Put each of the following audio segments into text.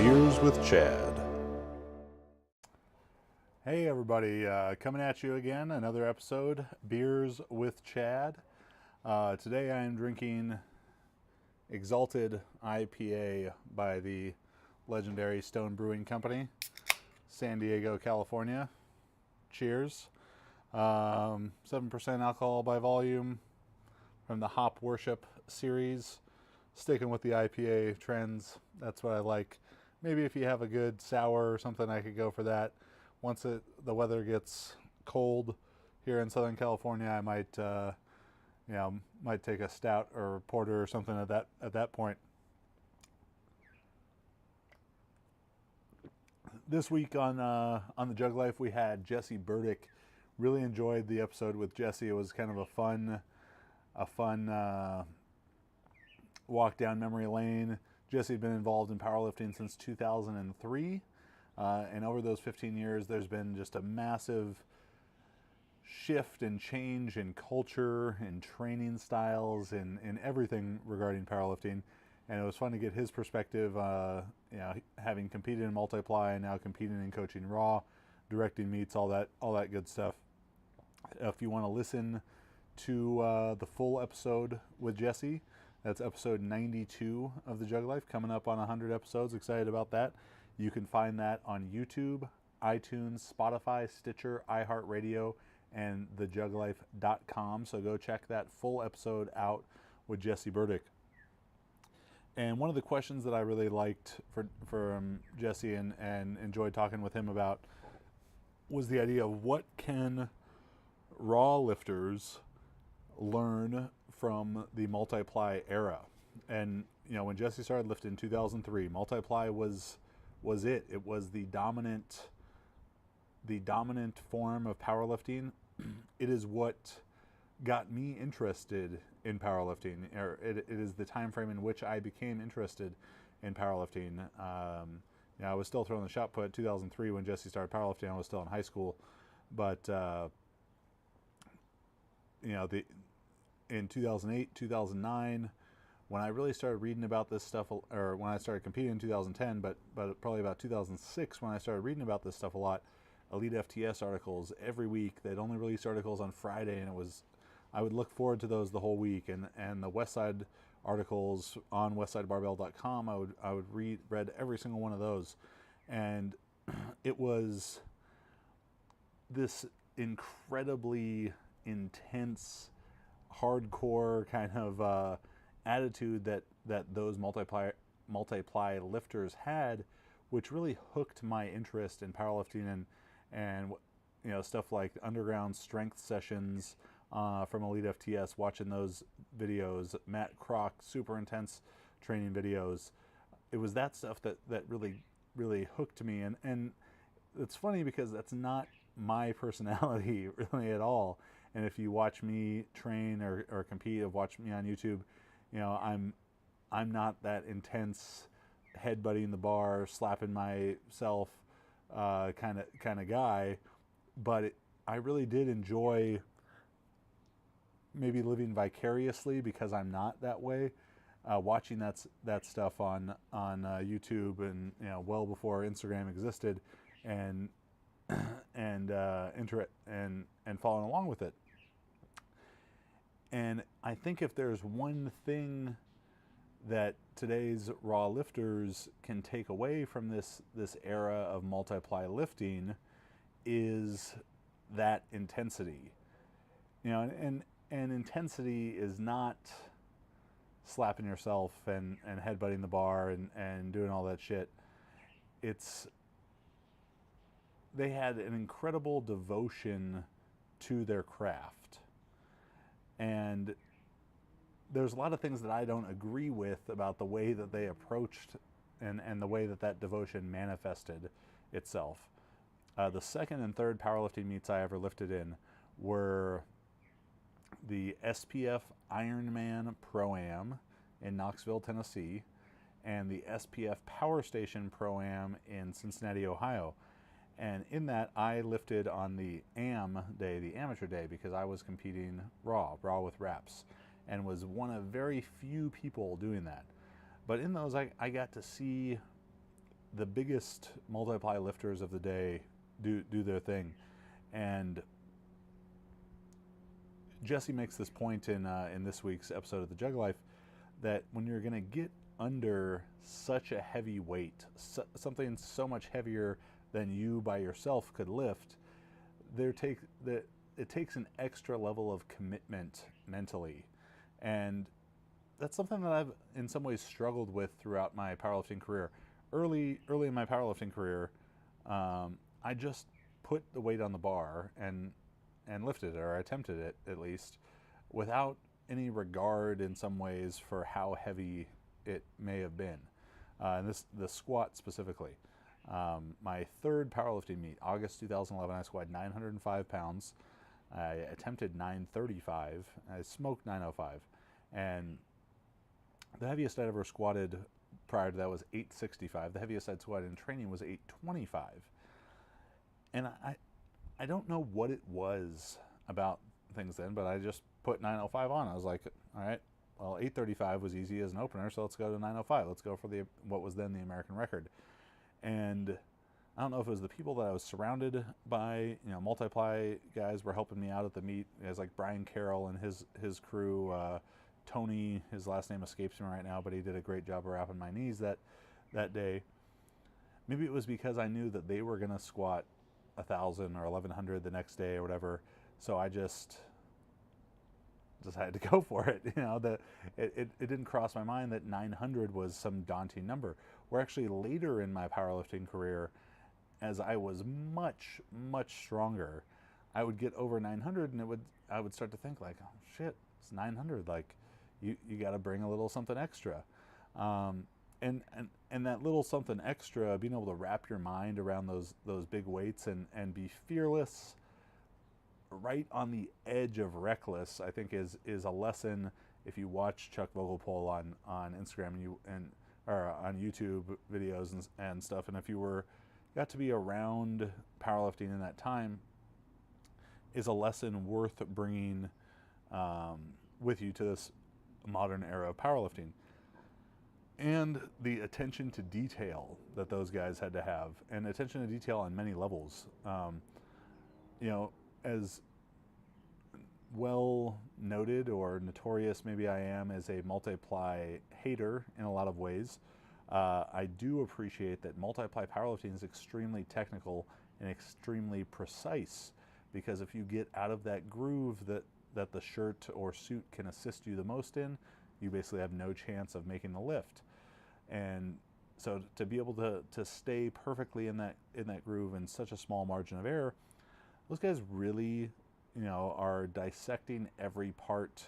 Beers with Chad. Hey everybody, coming at you again, another episode, Beers with Chad. Today I am drinking Exalted IPA by the legendary Stone Brewing Company, San Diego, California. Cheers. 7% alcohol by volume from the Hop Worship series. Sticking with the IPA trends, that's what I like. Maybe if you have a good sour or something, I could go for that. Once the weather gets cold here in Southern California, I might might take a stout or a porter or something at that point. This week on the JuggLife we had Jesse Burdick. Really enjoyed the episode with Jesse. It was kind of a fun walk down memory lane. Jesse had been involved in powerlifting since 2003, and over those 15 years, there's been just a massive shift and change in culture, in training styles, in everything regarding powerlifting. And it was fun to get his perspective, having competed in multiply and now competing in coaching raw, directing meets, all that good stuff. If you want to listen to the full episode with Jesse, that's episode 92 of the JuggLife, coming up on 100 episodes. Excited about that. You can find that on YouTube, iTunes, Spotify, Stitcher, iHeartRadio, and thejugglife.com. So go check that full episode out with Jesse Burdick. And one of the questions that I really liked from Jesse and enjoyed talking with him about was the idea of what can raw lifters learn from the multiply era. And when Jesse started lifting in 2003, multiply was it. It was the dominant form of powerlifting. It is what got me interested in powerlifting, or it is the time frame in which I became interested in powerlifting. I was still throwing the shot put 2003 when Jesse started powerlifting. I was still in high school, but in 2008, 2009, when I really started reading about this stuff, or when I started competing in 2010, but probably about 2006 when I started reading about this stuff a lot. Elite FTS articles every week. They'd only release articles on Friday, and I would look forward to those the whole week. And the Westside articles on westsidebarbell.com, I would read every single one of those, and it was this incredibly intense, hardcore kind of attitude that those multiply lifters had, which really hooked my interest in powerlifting and stuff like underground strength sessions from Elite FTS, watching those videos, Matt Kroc, super intense training videos. It was that stuff that really hooked me, and it's funny because that's not my personality really at all. And if you watch me train or compete, or watch me on YouTube, I'm not that intense, headbutting the bar, slapping myself kind of guy. But I really did enjoy maybe living vicariously, because I'm not that way. Watching that stuff on YouTube, and well before Instagram existed, and following along with it. And I think if there's one thing that today's raw lifters can take away from this era of multiply lifting, is that intensity. And intensity is not slapping yourself and headbutting the bar and doing all that shit. They had an incredible devotion to their craft. And there's a lot of things that I don't agree with about the way that they approached and the way that devotion manifested itself. The second and third powerlifting meets I ever lifted in were the SPF Ironman Pro-Am in Knoxville, Tennessee, and the SPF Power Station Pro-Am in Cincinnati, Ohio. And in that, I lifted on the AM day, the amateur day, because I was competing raw with wraps, and was one of very few people doing that. But in those, I got to see the biggest multiply lifters of the day do their thing. And Jesse makes this point in this week's episode of the JuggLife that when you're going to get under such a heavy weight, something so much heavier than you by yourself could lift, it takes an extra level of commitment mentally. And that's something that I've in some ways struggled with throughout my powerlifting career. Early in my powerlifting career, I just put the weight on the bar and lifted it, or attempted it at least, without any regard in some ways for how heavy it may have been. And the squat specifically. My third powerlifting meet, August 2011, I squatted 905 pounds. I attempted 935. I smoked 905. And the heaviest I'd ever squatted prior to that was 865. The heaviest I'd squatted in training was 825. And I don't know what it was about things then, but I just put 905 on. I was like, all right, well, 835 was easy as an opener, so let's go to 905. Let's go for what was then the American record. And I don't know if it was the people that I was surrounded by. Multiply guys were helping me out at the meet. Guys like Brian Carroll and his crew. Tony, his last name escapes me right now, but he did a great job of wrapping my knees that day. Maybe it was because I knew that they were going to squat 1,000 or 1,100 the next day or whatever, so I just had to go for it. It didn't cross my mind that 900 was some daunting number. Where actually later in my powerlifting career, as I was much, much stronger, I would get over 900 and I would start to think like, oh shit, it's 900. Like you got to bring a little something extra. And that little something extra, being able to wrap your mind around those big weights and be fearless, right on the edge of reckless, I think is a lesson. If you watch Chuck Vogelpohl on Instagram or on YouTube videos and stuff, and if you got to be around powerlifting in that time, is a lesson worth bringing with you to this modern era of powerlifting. And the attention to detail that those guys had to have, and attention to detail on many levels. As well noted or notorious maybe I am as a multiply hater in a lot of ways, I do appreciate that multiply powerlifting is extremely technical and extremely precise, because if you get out of that groove that the shirt or suit can assist you the most in, you basically have no chance of making the lift. And so to be able to stay perfectly in that groove in such a small margin of error, those guys really, are dissecting every part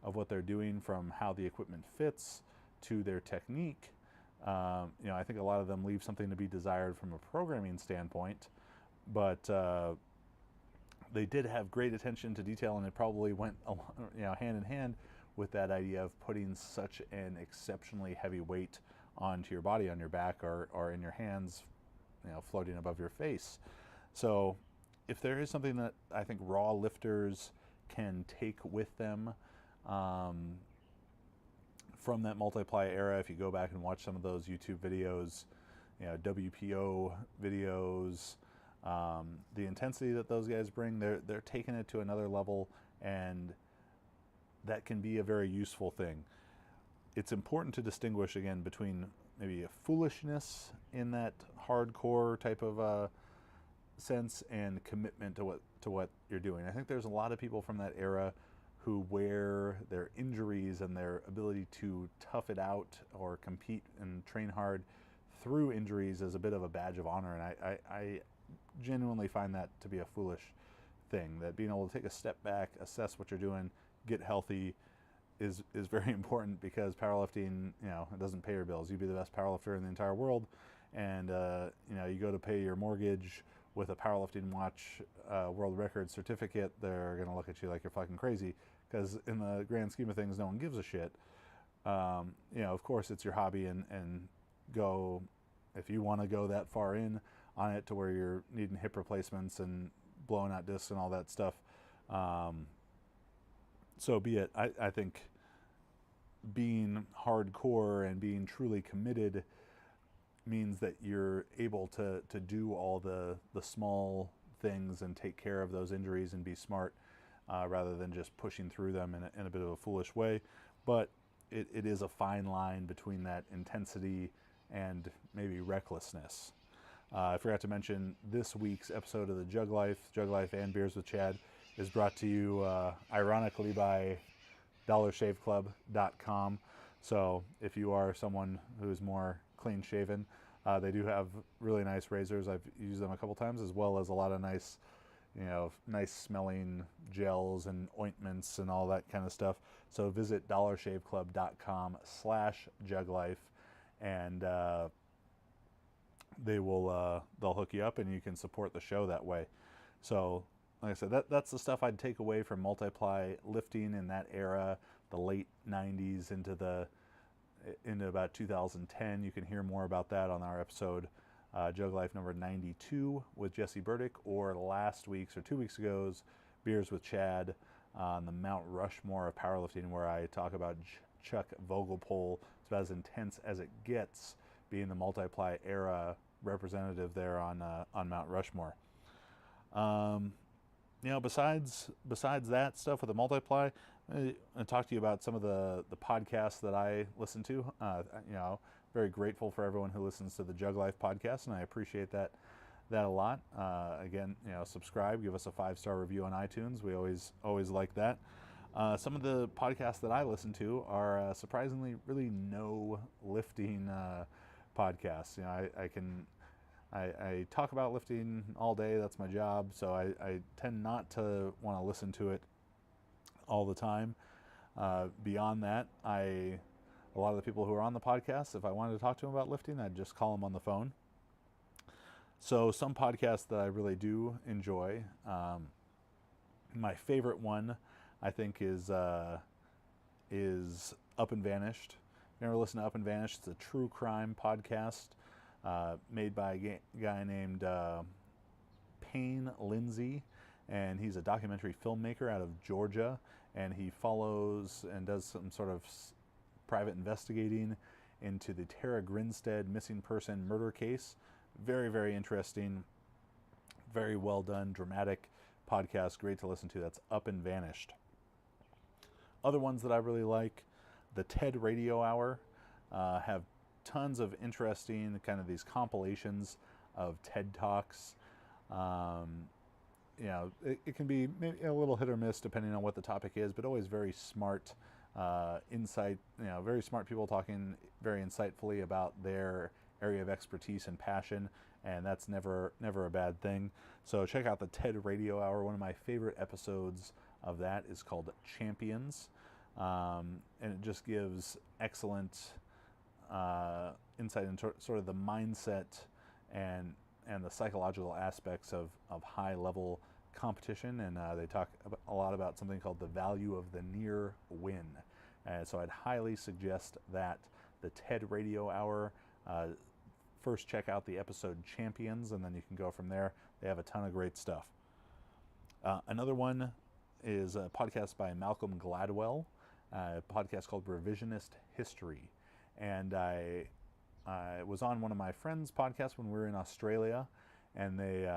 of what they're doing, from how the equipment fits to their technique. I think a lot of them leave something to be desired from a programming standpoint, but they did have great attention to detail, and it probably went hand in hand with that idea of putting such an exceptionally heavy weight onto your body, on your back or in your hands, floating above your face. So if there is something that I think raw lifters can take with them from that multiply era, if you go back and watch some of those YouTube videos, WPO videos, the intensity that those guys bring, they're taking it to another level, and that can be a very useful thing. It's important to distinguish again between maybe a foolishness in that hardcore type of sense and commitment to what you're doing. I think there's a lot of people from that era who wear their injuries and their ability to tough it out or compete and train hard through injuries as a bit of a badge of honor, and I genuinely find that to be a foolish thing. That being able to take a step back, assess what you're doing, get healthy is very important, because powerlifting, it doesn't pay your bills. You be the best powerlifter in the entire world, and you go to pay your mortgage with a powerlifting watch world record certificate, they're going to look at you like you're fucking crazy, because in the grand scheme of things, no one gives a shit. Of course, it's your hobby, and go, if you want to go that far in on it to where you're needing hip replacements and blowing out discs and all that stuff, so be it. I think being hardcore and being truly committed means that you're able to do all the small things and take care of those injuries and be smart, rather than just pushing through them in a bit of a foolish way. But it is a fine line between that intensity and maybe recklessness. I forgot to mention this week's episode of the JuggLife and Beers with Chad is brought to you ironically by DollarShaveClub.com. So if you are someone who's more clean shaven, they do have really nice razors. I've used them a couple times, as well as a lot of nice, nice smelling gels and ointments and all that kind of stuff. So visit DollarShaveClub.com/JuggLife, and they'll hook you up, and you can support the show that way. So, like I said, that's the stuff I'd take away from multiply lifting in that era, the late 90s into about 2010. You can hear more about that on our episode, JuggLife number 92 with Jesse Burdick, or last week's or 2 weeks ago's Beers with Chad on the Mount Rushmore of powerlifting, where I talk about Chuck Vogelpohl. It's about as intense as it gets, being the multiply era representative there on Mount Rushmore. Besides that stuff with the multiply, I talk to you about some of the podcasts that I listen to. Very grateful for everyone who listens to the JuggLife podcast, and I appreciate that a lot. Again, subscribe, give us a 5-star review on iTunes. We always like that. Some of the podcasts that I listen to are surprisingly really no lifting podcasts. I talk about lifting all day. That's my job. So I tend not to want to listen to it all the time. Beyond that, a lot of the people who are on the podcast, if I wanted to talk to them about lifting, I'd just call them on the phone. So some podcasts that I really do enjoy, my favorite one, I think, is Up and Vanished. You ever listen to Up and Vanished? It's a true crime podcast made by a guy named Payne Lindsay, and he's a documentary filmmaker out of Georgia, and he follows and does some sort of private investigating into the Tara Grinstead missing person murder case. Very, very interesting, very well done, dramatic podcast, great to listen to. That's Up and Vanished. Other ones that I really like, the TED Radio Hour, have tons of interesting kind of these compilations of TED Talks. It can be maybe a little hit or miss depending on what the topic is, but always very smart insight. Very smart people talking very insightfully about their area of expertise and passion, and that's never a bad thing. So check out the TED Radio Hour. One of my favorite episodes of that is called Champions, and it just gives excellent insight into sort of the mindset and the psychological aspects of high level competition, and they talk a lot about something called the value of the near win. So I'd highly suggest that, the TED Radio Hour. First check out the episode Champions, and then you can go from there. They have a ton of great stuff. Another one is a podcast by Malcolm Gladwell, a podcast called Revisionist History. And I was on one of my friends' podcasts when we were in Australia, and they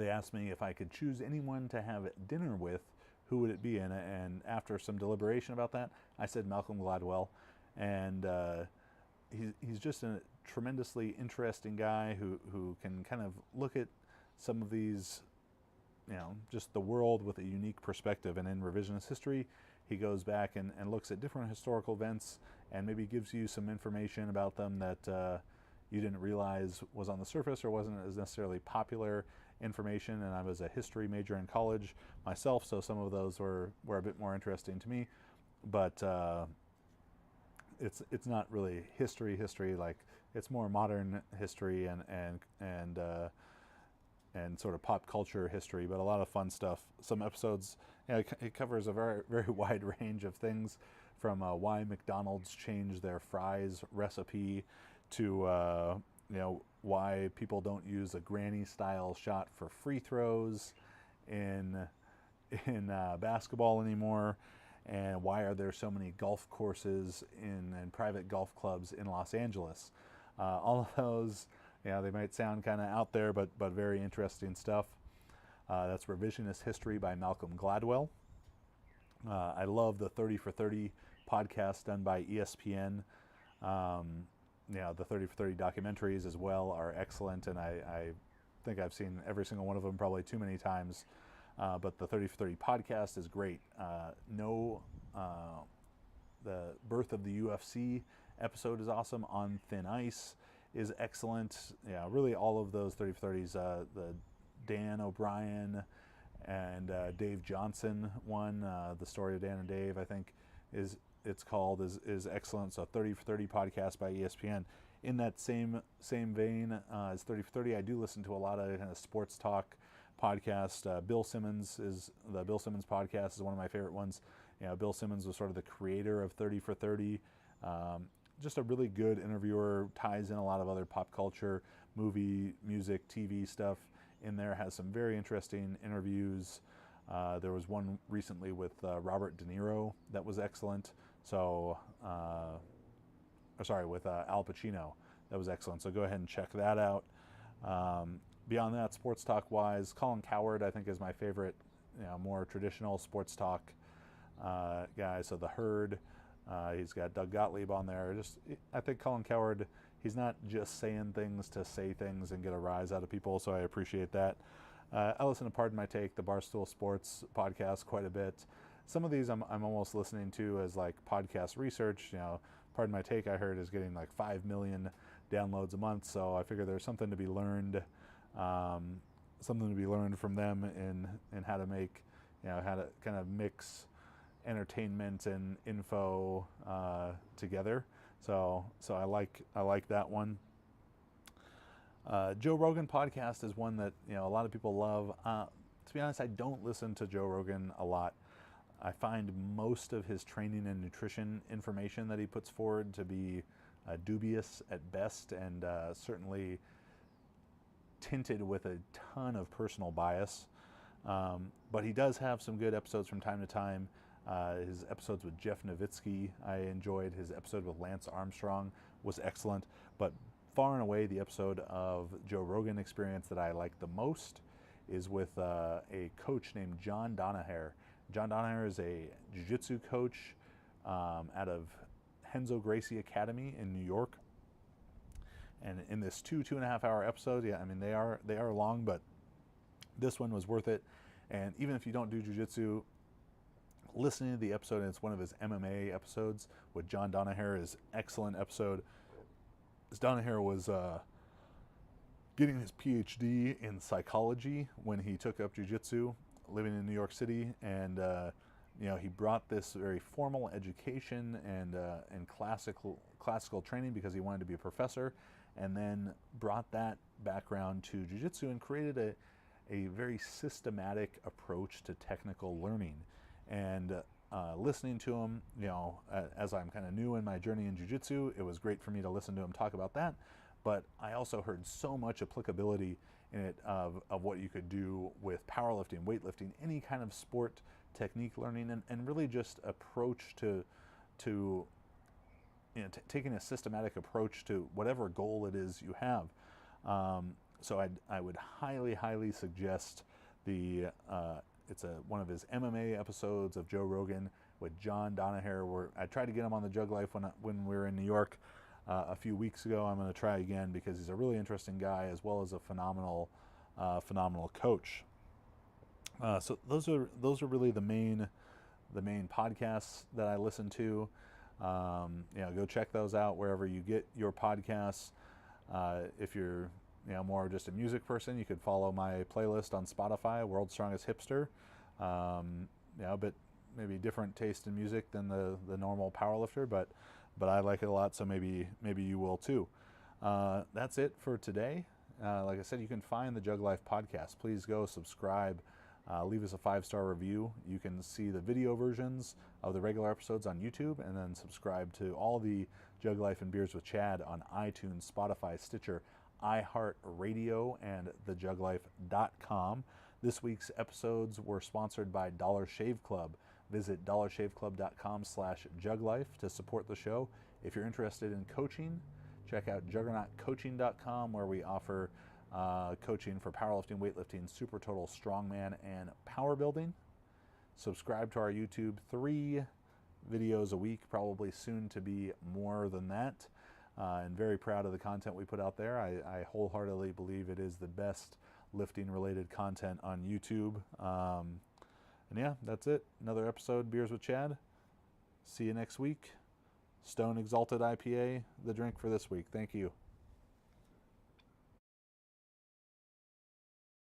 asked me if I could choose anyone to have dinner with, who would it be? And after some deliberation about that, I said Malcolm Gladwell. And he's just a tremendously interesting guy who can kind of look at some of these, just the world with a unique perspective. And in Revisionist History, he goes back and looks at different historical events and maybe gives you some information about them that you didn't realize was on the surface or wasn't as necessarily popular information. And I was a history major in college myself, so some of those were a bit more interesting to me. But it's not really history like, it's more modern history and sort of pop culture history, but a lot of fun stuff. Some episodes, it covers a very, very wide range of things, from why McDonald's changed their fries recipe to why people don't use a granny style shot for free throws in basketball anymore, and why are there so many golf courses and private golf clubs in Los Angeles. All of those, they might sound kind of out there, but very interesting stuff. That's Revisionist History by Malcolm Gladwell. I love the 30 for 30 podcast done by ESPN. The 30 for 30 documentaries as well are excellent, and I think I've seen every single one of them probably too many times. But the 30 for 30 podcast is great. The Birth of the UFC episode is awesome. On Thin Ice is excellent. Yeah, really all of those 30 for 30s. The Dan O'Brien and Dave Johnson one, the story of Dan and Dave, I think is excellent. So 30 for 30 podcast by ESPN. In that same vein as 30 for 30, I do listen to a lot of kind of sports talk podcast. The Bill Simmons podcast is one of my favorite ones. Bill Simmons was sort of the creator of 30 for 30. Just a really good interviewer, ties in a lot of other pop culture, movie, music, TV stuff in there, has some very interesting interviews. There was one recently with Robert De Niro that was excellent. So, with Al Pacino, that was excellent. So go ahead and check that out. Beyond that, sports talk wise, Colin Cowherd I think is my favorite, more traditional sports talk guy. So The Herd, he's got Doug Gottlieb on there. I think Colin Cowherd, he's not just saying things to say things and get a rise out of people, so I appreciate that. I listen to Pardon My Take, the Barstool Sports podcast, quite a bit. Some of these I'm almost listening to as like podcast research. Pardon My Take, I heard, is getting like 5 million downloads a month, so I figure there's something to be learned, from them in how to make, how to kind of mix entertainment and info together. So I like that one. Joe Rogan podcast is one that a lot of people love. To be honest, I don't listen to Joe Rogan a lot. I find most of his training and nutrition information that he puts forward to be dubious at best, and certainly tinted with a ton of personal bias. But he does have some good episodes from time to time. His episodes with Jeff Nowitzki I enjoyed. His episode with Lance Armstrong was excellent. But far and away, the episode of Joe Rogan Experience that I like the most is with a coach named John Donaher. John Donaher is a jiu-jitsu coach out of Renzo Gracie Academy in New York. And in this 2.5 hour episode, they are long, but this one was worth it. And even if you don't do jiu-jitsu, listening to the episode, and it's one of his MMA episodes with John Donaher, is excellent episode. Donaher was getting his PhD in psychology when he took up jiu-jitsu, living in New York City, and he brought this very formal education and classical training because he wanted to be a professor, and then brought that background to jiu-jitsu and created a very systematic approach to technical learning. And listening to him, as I'm kind of new in my journey in jiu-jitsu, it was great for me to listen to him talk about that. But I also heard so much applicability in it of what you could do with powerlifting, weightlifting, any kind of sport technique learning, and really just approach to taking a systematic approach to whatever goal it is you have. So I would highly suggest it's one of his MMA episodes of Joe Rogan with John Donaher, where I tried to get him on the JuggLife when we were in New York a few weeks ago. I'm going to try again because he's a really interesting guy as well as a phenomenal coach. So those are really the main podcasts that I listen to. Go check those out wherever you get your podcasts. If you're more just a music person, you could follow my playlist on Spotify, World's Strongest Hipster. But maybe different taste in music than the normal powerlifter, but I like it a lot, so maybe you will too. That's it for today. Like I said, you can find the JuggLife podcast. Please go subscribe. Leave us a 5-star review. You can see the video versions of the regular episodes on YouTube, and then subscribe to all the JuggLife and Beers with Chad on iTunes, Spotify, Stitcher, iHeartRadio, and thejugglife.com. This week's episodes were sponsored by Dollar Shave Club. Visit dollarshaveclub.com/JuggLife to support the show. If you're interested in coaching, Check out juggernautcoaching.com, where we offer coaching for powerlifting, weightlifting, super total, strongman, and power building. Subscribe to our YouTube, 3 videos a week, probably soon to be more than that. And very proud of the content we put out there. I wholeheartedly believe it is the best lifting related content on YouTube. And yeah, that's it. Another episode, Beers with Chad. See you next week. Stone Exalted IPA, the drink for this week. Thank you.